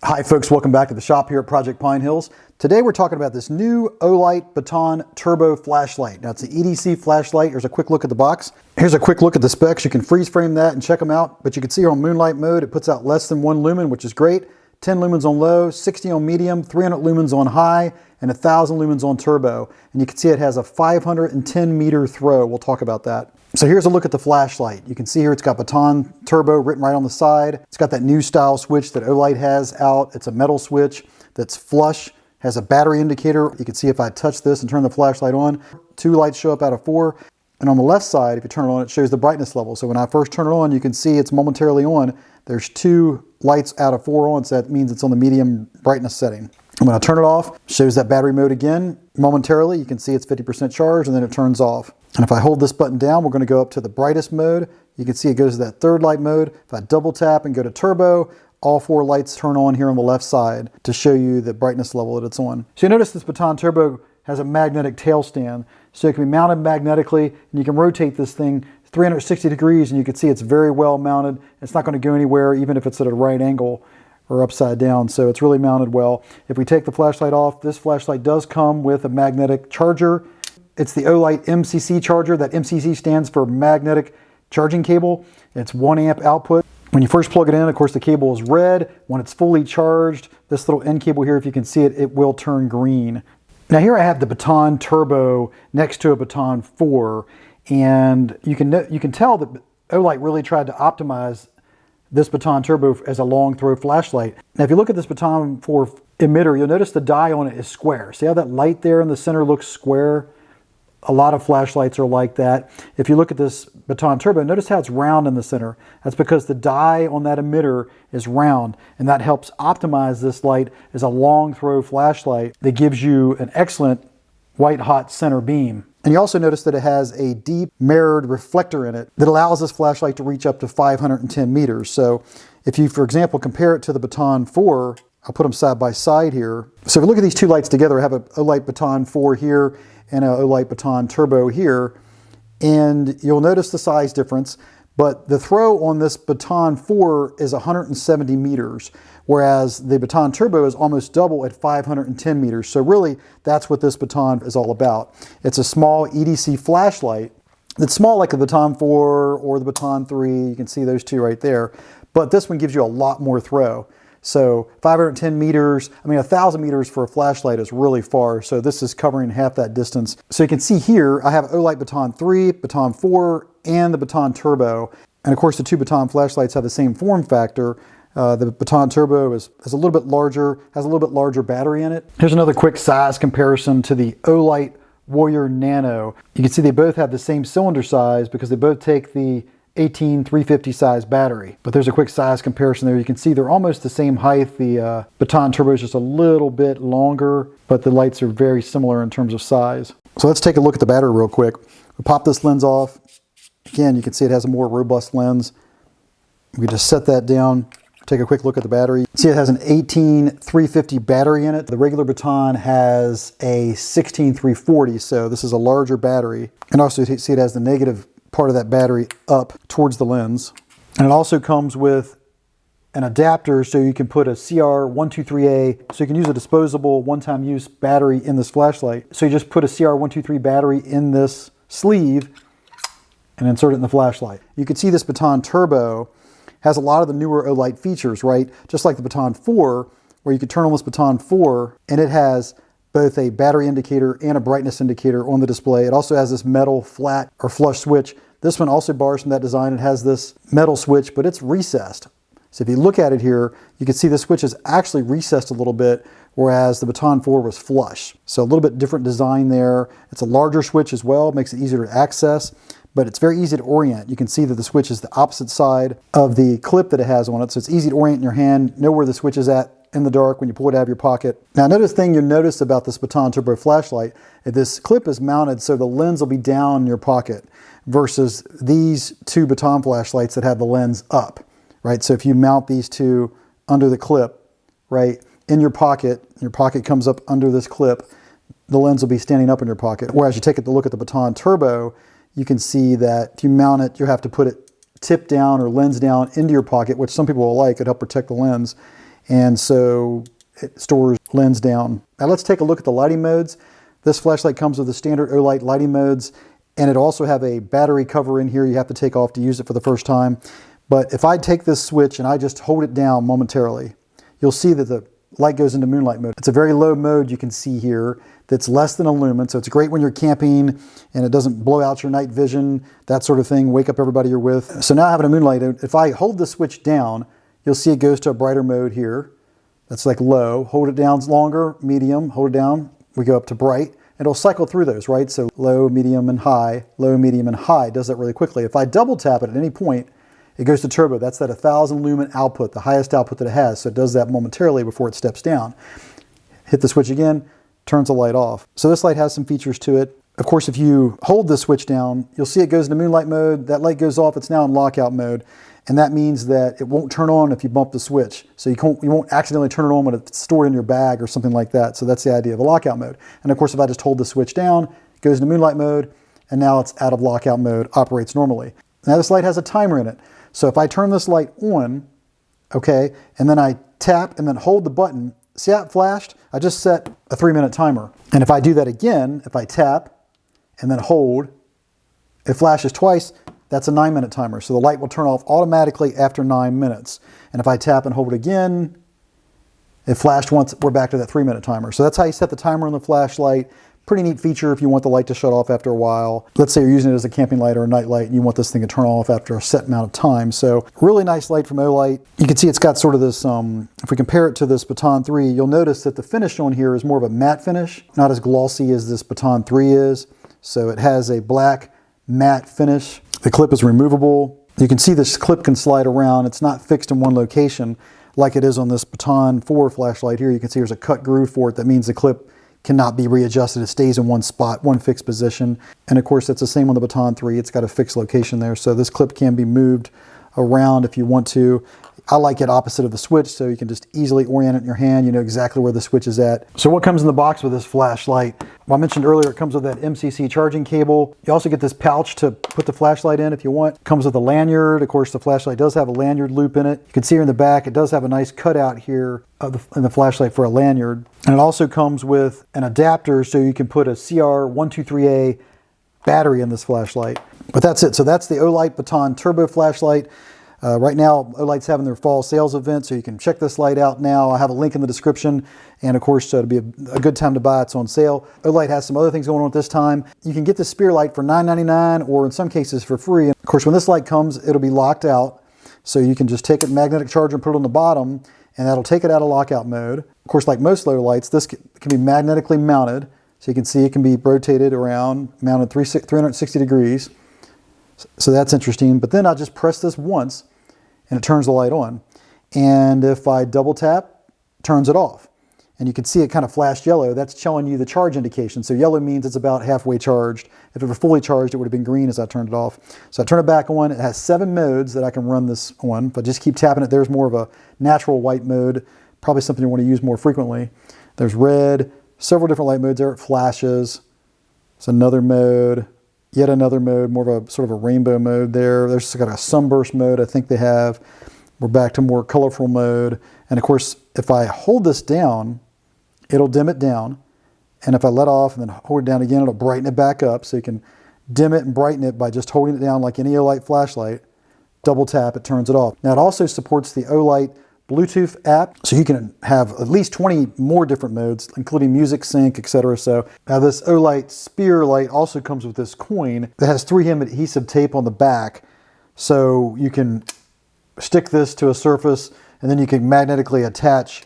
Hi folks, welcome back to the shop here at Project Pine Hills. Today we're talking about this new Olight Baton Turbo flashlight. Now it's an EDC flashlight. Here's a quick look at the box. Here's a quick look at the specs. You can freeze frame that and check them out, but you can see here on moonlight mode, it puts out less than 1 lumen, which is great. 10 lumens on low, 60 on medium, 300 lumens on high, and 1,000 lumens on turbo. And you can see it has a 510 meter throw. We'll talk about that. So here's a look at the flashlight. You can see here it's got Baton Turbo written right on the side. It's got that new style switch that Olight has out. It's a metal switch that's flush, has a battery indicator. You can see if I touch this and turn the flashlight on, 2 lights show up out of 4. And on the left side, if you turn it on, it shows the brightness level. So when I first turn it on, you can see it's momentarily on. There's 2 lights out of 4 on, so that means it's on the medium brightness setting. And when I turn it off, it shows that battery mode again. Momentarily, you can see it's 50% charged, and then it turns off. And if I hold this button down, we're going to go up to the brightest mode. You can see it goes to that 3rd light mode. If I double tap and go to turbo, all 4 lights turn on here on the left side to show you the brightness level that it's on. So you notice this Baton Turbo has a magnetic tail stand. So it can be mounted magnetically, and you can rotate this thing 360 degrees, and you can see it's very well mounted. It's not going to go anywhere, even if it's at a right angle or upside down. So it's really mounted well. If we take the flashlight off, this flashlight does come with a magnetic charger. It's the Olight MCC charger. That MCC stands for magnetic charging cable. It's 1 amp output. When you first plug it in, of course, the cable is red. When it's fully charged, this little end cable here, if you can see it, it will turn green. Now here I have the Baton Turbo next to a Baton 4, and you can tell that Olight really tried to optimize this Baton Turbo as a long throw flashlight. Now if you look at this Baton 4 emitter, you'll notice the die on it is square. See how that light there in the center looks square? A lot of flashlights are like that. If you look at this Baton Turbo, notice how it's round in the center. That's because the die on that emitter is round, and that helps optimize this light as a long throw flashlight that gives you an excellent white hot center beam. And you also notice that it has a deep mirrored reflector in it that allows this flashlight to reach up to 510 meters. So if you, for example, compare it to the Baton 4, I'll put them side by side here. So if you look at these 2 lights together, I have a Olight Baton 4 here and a Olight Baton Turbo here, and you'll notice the size difference, but the throw on this Baton 4 is 170 meters, whereas the Baton Turbo is almost double at 510 meters. So really, that's what this Baton is all about. It's a small EDC flashlight that's small like the Baton 4 or the Baton 3. You can see those 2 right there, but this one gives you a lot more throw. So 510 meters, 1,000 meters for a flashlight is really far. So this is covering half that distance. So you can see here, I have Olight Baton 3, Baton 4, and the Baton Turbo. And of course, the 2 Baton flashlights have the same form factor. The Baton Turbo is a little bit larger, has a little bit larger battery in it. Here's another quick size comparison to the Olight Warrior Nano. You can see they both have the same cylinder size because they both take the 18350 size battery. But there's a quick size comparison there. You can see they're almost the same height. The Baton Turbo is just a little bit longer, but the lights are very similar in terms of size. So let's take a look at the battery real quick. We pop this lens off. Again, you can see it has a more robust lens. We just set that down, take a quick look at the battery. See it has an 18350 battery in it. The regular Baton has a 16340, so this is a larger battery. And also you see it has the negative part of that battery up towards the lens. And it also comes with an adapter so you can put a CR123A, so you can use a disposable one-time use battery in this flashlight. So you just put a CR123 battery in this sleeve and insert it in the flashlight. You can see this Baton Turbo has a lot of the newer Olight features, right? Just like the Baton 4, where you can turn on this Baton 4 and it has both a battery indicator and a brightness indicator on the display. It also has this metal flat or flush switch. This one also borrows from that design. It has this metal switch, but it's recessed. So if you look at it here, you can see the switch is actually recessed a little bit, whereas the Baton 4 was flush. So a little bit different design there. It's a larger switch as well, makes it easier to access, but it's very easy to orient. You can see that the switch is the opposite side of the clip that it has on it, so it's easy to orient in your hand, know where the switch is at in the dark when you pull it out of your pocket. Now another thing you'll notice about this Baton Turbo flashlight, this clip is mounted so the lens will be down in your pocket versus these 2 Baton flashlights that have the lens up, right? So if you mount these 2 under the clip, right, in your pocket comes up under this clip, the lens will be standing up in your pocket. Whereas you take a look at the Baton Turbo, you can see that if you mount it, you have to put it tip down or lens down into your pocket, which some people will like. It'll help protect the lens. and so it stores lens down. Now let's take a look at the lighting modes. This flashlight comes with the standard Olight lighting modes, and it also have a battery cover in here you have to take off to use it for the first time. But if I take this switch and I just hold it down momentarily, you'll see that the light goes into moonlight mode. It's a very low mode you can see here that's less than a lumen, so it's great when you're camping and it doesn't blow out your night vision, that sort of thing, wake up everybody you're with. So now having a moonlight, if I hold the switch down, you'll see it goes to a brighter mode here. That's like low. Hold it down longer, medium, hold it down, we go up to bright. It'll cycle through those, right? So low, medium, and high, low, medium, and high. It does that really quickly. If I double tap it at any point, it goes to turbo. That's that 1,000 lumen output, the highest output that it has. So it does that momentarily before it steps down. Hit the switch again, turns the light off. So this light has some features to it. Of course, if you hold the switch down, you'll see it goes into moonlight mode. That light goes off. It's now in lockout mode. And that means that it won't turn on if you bump the switch. So you won't accidentally turn it on when it's stored in your bag or something like that. So that's the idea of a lockout mode. And of course, if I just hold the switch down, it goes into moonlight mode, and now it's out of lockout mode, operates normally. Now this light has a timer in it. So if I turn this light on, okay, and then I tap and then hold the button, see how it flashed? I just set a 3-minute timer. And if I do that again, if I tap and then hold, it flashes twice. That's a 9-minute timer. So the light will turn off automatically after 9 minutes. And if I tap and hold it again, it flashed once, we're back to that 3-minute timer. So that's how you set the timer on the flashlight. Pretty neat feature if you want the light to shut off after a while. Let's say you're using it as a camping light or a night light and you want this thing to turn off after a set amount of time. So really nice light from Olight. You can see it's got sort of this, if we compare it to this Baton 3, you'll notice that the finish on here is more of a matte finish, not as glossy as this Baton 3 is. So it has a black matte finish. The clip is removable. You can see this clip can slide around. It's not fixed in one location like it is on this Baton 4 flashlight here. You can see there's a cut groove for it. That means the clip cannot be readjusted. It stays in one spot, one fixed position. And of course, that's the same on the Baton 3. It's got a fixed location there. So this clip can be moved around if you want to. I like it opposite of the switch, so you can just easily orient it in your hand. You know exactly where the switch is at. So what comes in the box with this flashlight? Well, I mentioned earlier it comes with that MCC charging cable. You also get this pouch to put the flashlight in if you want. It comes with a lanyard. Of course, the flashlight does have a lanyard loop in it. You can see here in the back, it does have a nice cutout here in the flashlight for a lanyard. And it also comes with an adapter so you can put a CR123A battery in this flashlight. But that's it. So that's the Olight Baton Turbo flashlight. Right now, Olight's having their fall sales event, so you can check this light out now. I have a link in the description, and of course, it'll be a good time to buy. It's on sale. Olight has some other things going on at this time. You can get the Spear light for $9.99, or in some cases for free. And of course, when this light comes, it'll be locked out, so you can just take a magnetic charger and put it on the bottom, and that'll take it out of lockout mode. Of course, like most low lights, this can be magnetically mounted, so you can see it can be rotated around, mounted 360 degrees. So that's interesting. But then I just press this once, and it turns the light on. And if I double tap, it turns it off. And you can see it kind of flashed yellow. That's showing you the charge indication. So yellow means it's about halfway charged. If it were fully charged, it would have been green as I turned it off. So I turn it back on. It has 7 modes that I can run this on. If I just keep tapping it, there's more of a natural white mode, probably something you want to use more frequently. There's red, several different light modes there. It flashes. It's another mode. Yet another mode, more of a sort of a rainbow mode there. There's got a sunburst mode, I think they have. We're back to more colorful mode. And of course, if I hold this down, it'll dim it down. And if I let off and then hold it down again, it'll brighten it back up. So you can dim it and brighten it by just holding it down like any Olight flashlight. Double tap, it turns it off. Now it also supports the Olight Bluetooth app, so you can have at least 20 more different modes, including music sync, etc. So now this Olight Spear light also comes with this coin that has 3M adhesive tape on the back, so you can stick this to a surface and then you can magnetically attach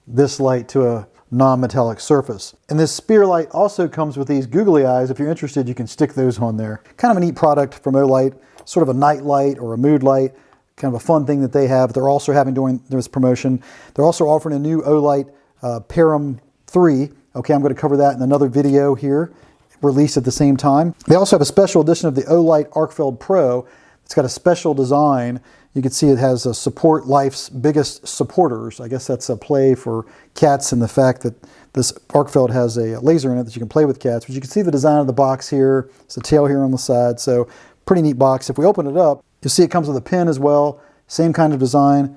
this light to a non-metallic surface. And this Spear light also comes with these googly eyes. If you're interested, you can stick those on there. Kind of a neat product from Olight, sort of a night light or a mood light. Kind of a fun thing that they have. They're also having during this promotion. They're also offering a new Olight Param 3. Okay, I'm going to cover that in another video here, released at the same time. They also have a special edition of the Olight Arcfeld Pro. It's got a special design. You can see it has a support life's biggest supporters. I guess that's a play for cats and the fact that this Arcfeld has a laser in it that you can play with cats. But you can see the design of the box here. It's a tail here on the side. So pretty neat box. If we open it up, you'll see it comes with a pin as well. Same kind of design.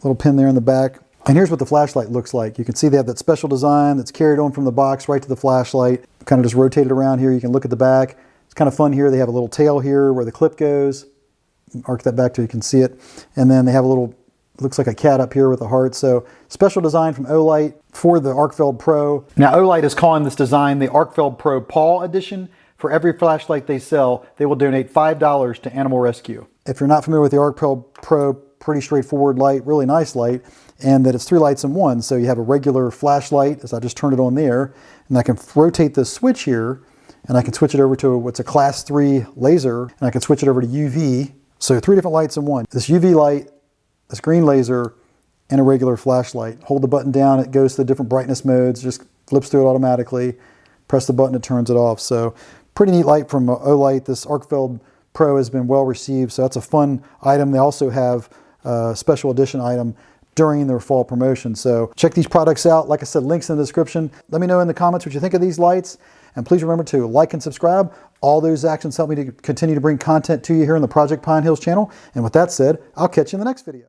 Little pin there in the back. And here's what the flashlight looks like. You can see they have that special design that's carried on from the box right to the flashlight. Kind of just rotate it around here. You can look at the back. It's kind of fun here. They have a little tail here where the clip goes. Arc that back till you can see it. And then they have a little, looks like a cat up here with a heart. So special design from Olight for the Arcfeld Pro. Now Olight is calling this design the Arcfeld Pro Paw Edition. For every flashlight they sell, they will donate $5 to Animal Rescue. If you're not familiar with the Arcfeld Pro, pretty straightforward light, really nice light, and that it's 3 lights in one. So you have a regular flashlight, as I just turned it on there, and I can rotate this switch here, and I can switch it over to what's a class 3 laser, and I can switch it over to UV. So 3 different lights in one. This UV light, this green laser, and a regular flashlight. Hold the button down, it goes to the different brightness modes, just flips through it automatically. Press the button, it turns it off. So pretty neat light from Olight. This Arcfeld Pro has been well received, so that's a fun item. They also have a special edition item during their fall promotion. So check these products out. Like I said, links in the description. Let me know in the comments what you think of these lights. And please remember to like and subscribe. All those actions help me to continue to bring content to you here on the Project Pine Hills channel. And with that said, I'll catch you in the next video.